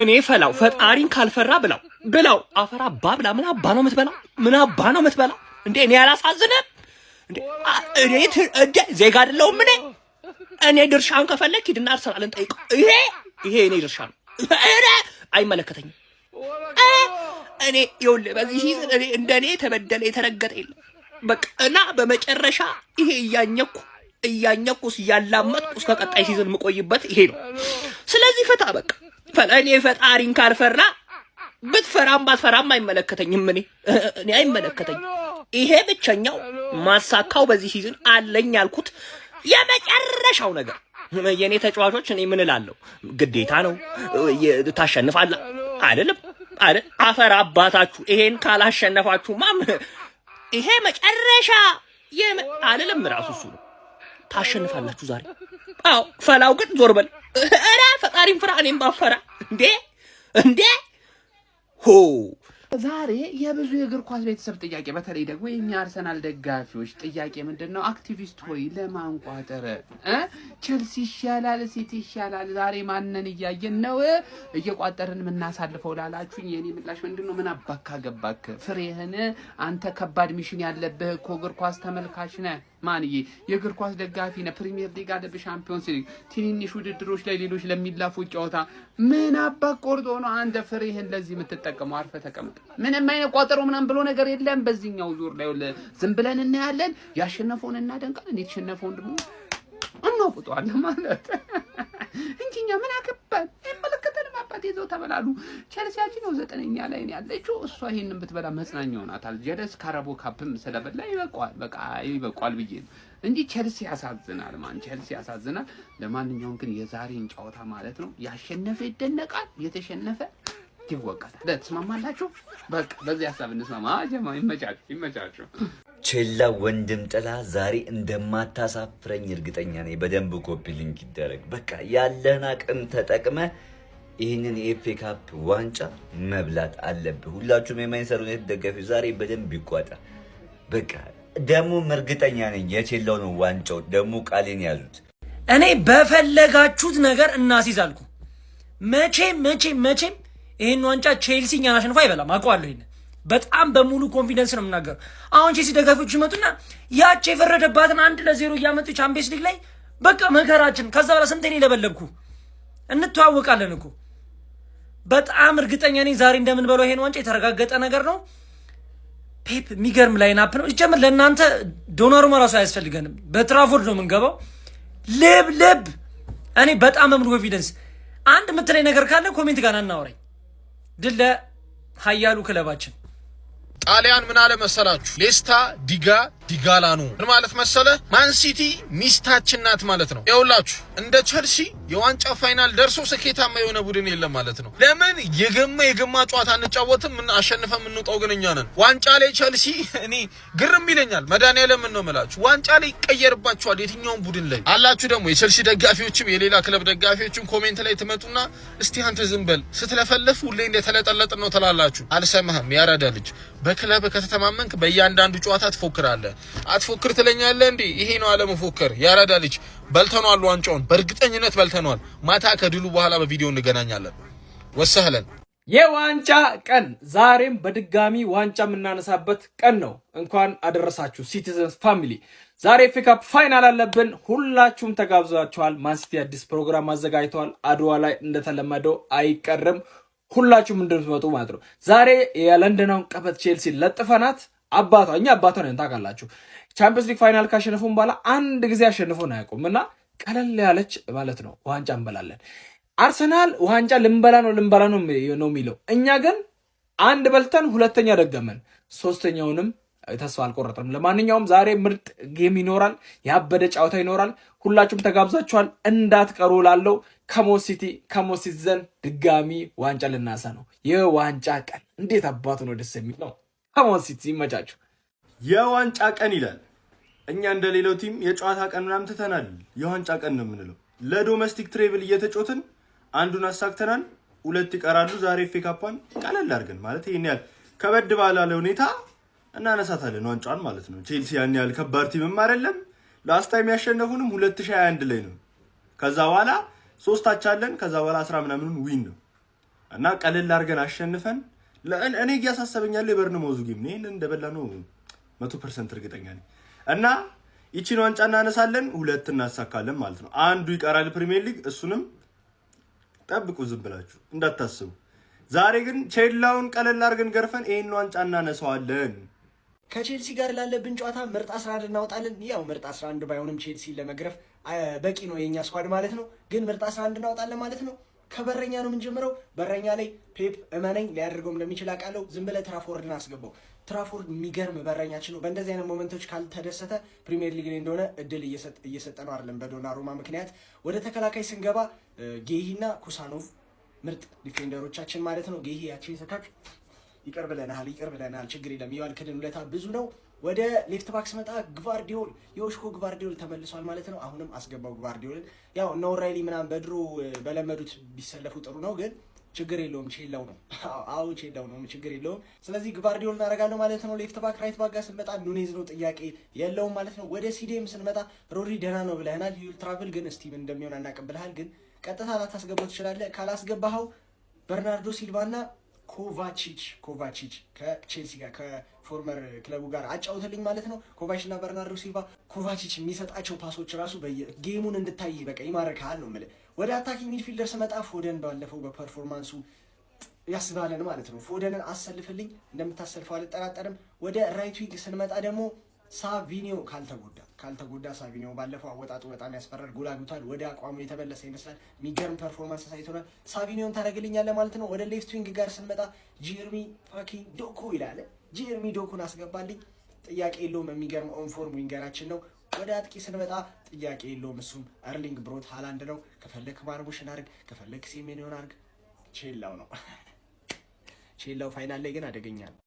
እኔ ፈላው ፈጣሪን ካልፈራ ብላው አፈራ ባብላ ምን አባ ነው የምትበላው እንዴ? እኔ ያላሳዝንም እንዴ? እኔ ዜጋ አይደለሁም እኔ ድርሻን ከፈለክ ሂድና አርሰናልን ጠይቀው። ይሄ እኔ ድርሻ ነው። እኔ አይመለከተኝም። እኔ ይኸውልህ በዚህ ሲዝን እኔ እንደኔ ተበደለ የተረገጠ የለም በቃ። እና በመጨረሻ ይሄ እያኘኩስ ያላመጥኩ እስከ ቀጣይ ሲዝን የምቆይበት ይሄ ነው። ስለዚህ ፈታ በቃ እኔ ፈጣሪን ካልፈራ ብትፈራም ባትፈራም አይመለከተኝም። እኔ አይመለከተኝም። ይሄ ብቸኛው ማሳካው በዚህ ሲዝን አለኝ ያልኩት የመጨረሻው ነገር የኔ ተጫዋቾች እኔ ምን እላለሁ ግዴታ ነው ታሸንፋለህ አይደለም አፈር አባታችሁ ይሄን ካላሸነፋችሁ ይሄ መጨረሻ አይደለም ራሱ እሱ ነው። ታሸንፋላችሁ ዛሬ። አዎ ፈላው ግን ዞር በል አረ ፈጣሪን ፍራ። እኔም ባፈራ እንዴ ሆ ዛሬ የብዙ የእግር ኳስ ቤተሰብ ጥያቄ በተለይ ደግሞ የኛ አርሰናል ደጋፊዎች ጥያቄ ምንድነው? አክቲቪስት ሆይ ለማንቋጠር ቸልሲ ይሻላል ሲቲ ይሻላል ዛሬ ማንን እያየን ነው እየቋጠርን ምናሳልፈው ላላችሁኝ የኔ ምላሽ ምንድነው? ምን አባካ ገባክ ፍሬህን አንተ ከባድ ሚሽን ያለብህ እኮ እግር ኳስ ተመልካች ነህ። ማንዬ የእግር ኳስ ደጋፊ ነህ። ፕሪሚየር ሊግ አለ፣ ሻምፒዮንስ ሊግ፣ ትንንሽ ውድድሮች ላይ ሌሎች ለሚላፉ ጨዋታ ምን አባክ ቆርጦ ነው አንተ ፍሬህን ለዚህ የምትጠቀመው? አርፈ ተቀመጥ። ምንም አይነት ቋጠሮ ምናምን ብሎ ነገር የለም። በዚህኛው ዙር ላይ ዝም ብለን እናያለን። ያሸነፈውን እናደንቃለን፣ የተሸነፈውን ደግሞ እናውጣለን ማለት እንጂኛ ምን አከባን አይመለከተንም። አባቴ ይዘው ተበላሉ። ቸልሲያችን ነው 9ኛ ላይ ነው ያለችው። እሷ ይሄንን ብትበላ መጽናኛው ናት። አልጀረስ ካራቦ ካፕም ስለበላ ይበቃዋል። በቃ ይበቃዋል ብዬ ነው እንጂ ቸልሲ ያሳዝናል። ቸልሲ ያሳዝናል። ለማንኛውም ግን የዛሬን ጨዋታ ማለት ነው ያሸነፈ ይደነቃል፣ የተሸነፈ ይወቀታል። ለተስማማላችሁ በቃ በዚህ ሐሳብ እንስማማ። ጀማ ይመቻችሁ። ቼላ ወንድም ጥላ ዛሬ እንደማታሳፍረኝ እርግጠኛ ነኝ። በደንብ ኮፒ ሊንክ ይደረግ። በቃ ያለህን አቅም ተጠቅመ ይህንን የኤፍኤ ካፕ ዋንጫ መብላት አለብህ። ሁላችሁም የማንቸስተር ዩናይትድ ደጋፊዎች ዛሬ በደንብ ይቋጣ። በቃ ደግሞ እርግጠኛ ነኝ የቼላው ነው ዋንጫው። ደግሞ ቃሌን ያዙት። እኔ በፈለጋችሁት ነገር እናስይዛልኩ። መቼም ይሄን ዋንጫ ቼልሲ እኛን አሸንፎ አይበላም። አውቀዋለሁ። ይሄን በጣም በሙሉ ኮንፊደንስ ነው የምናገረው። አሁን ቼልሲ ደጋፊዎች ይመጡና ያቺ የፈረደባትን 1-0 እያመጡ ቻምፒየንስ ሊግ ላይ በቃ መከራችን። ከዛ በኋላ ስንቴን ለበለብኩ እንተዋወቃለን እኮ። በጣም እርግጠኛ ነኝ ዛሬ እንደምንበለው ይሄን ዋንጫ የተረጋገጠ ነገር ነው። ፔፕ የሚገርም ላይናፕ ነው። ይጀምር ለእናንተ ዶናሩማ ራሱ አያስፈልገንም። በትራፎርድ ነው የምንገባው። ልብ እኔ በጣም በሙሉ ኮንፊደንስ። አንድ የምትለኝ ነገር ካለ ኮሜንት ጋር እናወራኝ። ድል ለሀያሉ ክለባችን። ጣሊያን ምን አለ መሰላችሁ? ሌስታ ዲጋላ ነው። ምን ማለት መሰለ? ማን ሲቲ ሚስታችን ናት ማለት ነው። ይኸውላችሁ እንደ ቸልሲ የዋንጫ ፋይናል ደርሶ ስኬታማ የሆነ ቡድን የለም ማለት ነው። ለምን የገማ ጨዋታ እንጫወትም ምን አሸንፈን የምንወጣው ግን እኛ ነን። ዋንጫ ላይ ቸልሲ እኔ ግርም ይለኛል። መድኃኒዓለም ነው የምላችሁ። ዋንጫ ላይ ይቀየርባችኋል የትኛውም ቡድን ላይ አላችሁ። ደግሞ የቸልሲ ደጋፊዎችም የሌላ ክለብ ደጋፊዎችም ኮሜንት ላይ ትመጡና እስቲ አንተ ዝም በል ስትለፈልፍ ሁሌ እንደተለጠለጥ ነው ትላላችሁ። አልሰማህም ያራዳ ልጅ። በክለብ ከተተማመንክ በእያንዳንዱ ጨዋታ ትፎክራለህ። አትፎክር ትለኛለህ እንዴ? ይሄ ነው አለመፎከር። ያራዳ ልጅ በልተኗል፣ ዋንጫውን በእርግጠኝነት በልተኗል። ማታ ከድሉ በኋላ በቪዲዮ እንገናኛለን። ወሰህለን። የዋንጫ ቀን ዛሬም በድጋሚ ዋንጫ የምናነሳበት ቀን ነው። እንኳን አደረሳችሁ ሲቲዘንስ ፋሚሊ። ዛሬ ኤፍኤ ካፕ ፋይናል አለብን። ሁላችሁም ተጋብዛችኋል። ማንሲቲ አዲስ ፕሮግራም አዘጋጅተዋል። አድዋ ላይ እንደተለመደው አይቀርም። ሁላችሁም እንደምትመጡ ማለት ነው። ዛሬ የለንደናውን ቀበጥ ቼልሲ ለጥፈናት እኛ አባቷ ነን ታውቃላችሁ። ቻምፒየንስ ሊግ ፋይናል ካሸነፉን በኋላ አንድ ጊዜ አሸንፎን አያውቁም እና ቀለል ያለች ማለት ነው ዋንጫ እንበላለን። አርሰናል ዋንጫ ልንበላ ነው የሚለው። እኛ ግን አንድ በልተን ሁለተኛ ደገመን፣ ሶስተኛውንም ተስፋ አልቆረጥንም። ለማንኛውም ዛሬ ምርጥ ጌም ይኖራል፣ ያበደ ጨዋታ ይኖራል። ሁላችሁም ተጋብዛችኋል፣ እንዳትቀሩ ላለው ከሞሲቲ ዘንድ ድጋሚ ዋንጫ ልናሳ ነው። የዋንጫ ቀን እንዴት አባቱ ነው ደስ የሚል ነው። ከሞሲቲ ይመቻችሁ። የዋንጫ ቀን ይላል። እኛ እንደሌላው ቲም የጨዋታ ቀን ምናምን ትተናል። የዋንጫ ቀን ነው የምንለው። ለዶሜስቲክ ትሬብል እየተጮትን አንዱን አሳክተናል፣ 2 ይቀራሉ። ዛሬ ኤፍኤ ካፓን ቀለል አድርገን ማለት ይሄን ያህል ከበድ ባላለ ሁኔታ እናነሳታለን ዋንጫን ማለት ነው። ቼልሲ ያን ያህል ከባድ ቲምም አይደለም። ላስት ታይም ያሸነፉንም 2021 ላይ ነው። ከዛ በኋላ 3 አቻለን። ከዛ በኋላ 10 ምናምን ዊን ነው። እና ቀለል አድርገን አሸንፈን እኔ እያሳሰበኛለሁ የበርንማውዙ ጌም ነው እንደበላ ነው 100% እርግጠኛ ነኝ። እና ይቺን ዋንጫ እናነሳለን፣ 2 እናሳካለን ማለት ነው። አንዱ ይቀራል ፕሪሚየር ሊግ፣ እሱንም ጠብቁ ዝም ብላችሁ እንዳታስቡ። ዛሬ ግን ቼላውን ቀለል አድርገን ገርፈን ይሄን ዋንጫ እናነሳዋለን። ከቼልሲ ጋር ላለብን ጨዋታ ምርጥ 11 እናወጣለን። ያው ምርጥ 11 ባይሆንም ቼልሲ ለመግረፍ በቂ ነው የኛ ስኳድ ማለት ነው። ግን ምርጥ 11 እናወጣለን ማለት ነው። ከበረኛ ነው የምንጀምረው። በረኛ ላይ ፔፕ እመነኝ ሊያደርገው እንደሚችል አውቃለሁ። ዝም ብለህ ትራፎርድን አስገባው። ትራፎርድ የሚገርም በረኛችን ነው። በእንደዚህ አይነት ሞመንቶች ካልተደሰተ ፕሪሚየር ሊግ ላይ እንደሆነ እድል እየሰጠ ነው አይደለም በዶናሩማ ምክንያት። ወደ ተከላካይ ስንገባ ጌሂና ኩሳኖቭ ምርጥ ዲፌንደሮቻችን ማለት ነው። ጌሂ ያቺን ሰካክ ይቅር ብለናል፣ ችግር የለም። የዋልክድን ውለታ ብዙ ነው። ወደ ሌፍት ባክ ስመጣ ግቫርዲዮል የኦሽኮ ግቫርዲዮል ተመልሷል ማለት ነው። አሁንም አስገባው ግቫርዲዮልን። ያው እነ ኦራይሊ ምናምን በድሮ በለመዱት ቢሰለፉ ጥሩ ነው፣ ግን ችግር የለውም። ቼላው ነው ቼላው ነው፣ ችግር የለውም። ስለዚህ ግቫርዲዮል እናደርጋለሁ ማለት ነው። ሌፍት ባክ ራይት ባክ ጋር ስንመጣ ኑኔዝ ነው፣ ጥያቄ የለውም ማለት ነው። ወደ ሲዲኤም ስንመጣ ሮድሪ ደህና ነው ብለህናል። ሂል ትራቭል ግን እስቲ ምን እንደሚሆን አናውቅም ብለሃል፣ ግን ቀጥታ ላታስገባው ትችላለህ። ካላስገባኸው በርናርዶ ሲልቫና ኮቫቺች ከቼልሲ ጋር ከፎርመር ክለቡ ጋር አጫውተልኝ ማለት ነው። ኮቫቺች እና በርናርዶ ሲልቫ ኮቫቺች የሚሰጣቸው ፓሶች ራሱ ጌሙን እንድታይ በቃ ይማርካል ነው የምልህ። ወደ አታኪንግ ሚድፊልደር ስመጣ ፎደን ባለፈው በፐርፎርማንሱ ያስባለን ማለት ነው። ፎደንን አሰልፍልኝ፣ እንደምታሰልፈው አልጠራጠርም። ወደ ራይት ዊንግ ስንመጣ ደግሞ ሳቪኒዮ ካልተጎዳ ሳቪኒዮ ባለፈው አወጣጡ በጣም ያስፈራል። ጎል አግብቷል። ወደ አቋሙ የተመለሰ ይመስላል። የሚገርም ፐርፎርማንስ አሳይቶናል። ሳቪኒዮን ታደርግልኛለህ ማለት ነው። ወደ ሌፍት ዊንግ ጋር ስንመጣ ጀርሚ ፋኪንግ ዶኩ ይላል። ጀርሚ ዶኩን አስገባልኝ፣ ጥያቄ የለውም። የሚገርም ኦንፎርም ዊንገራችን ነው። ወደ አጥቂ ስንመጣ ጥያቄ የለውም፣ እሱም አርሊንግ ብሮት ሃላንድ ነው። ከፈለክ ማርሙሽን አድርግ፣ ከፈለክ ሴሜንዮን አድርግ። ቼላው ነው ቼላው ፋይናል ላይ ግን አደገኛ ነው።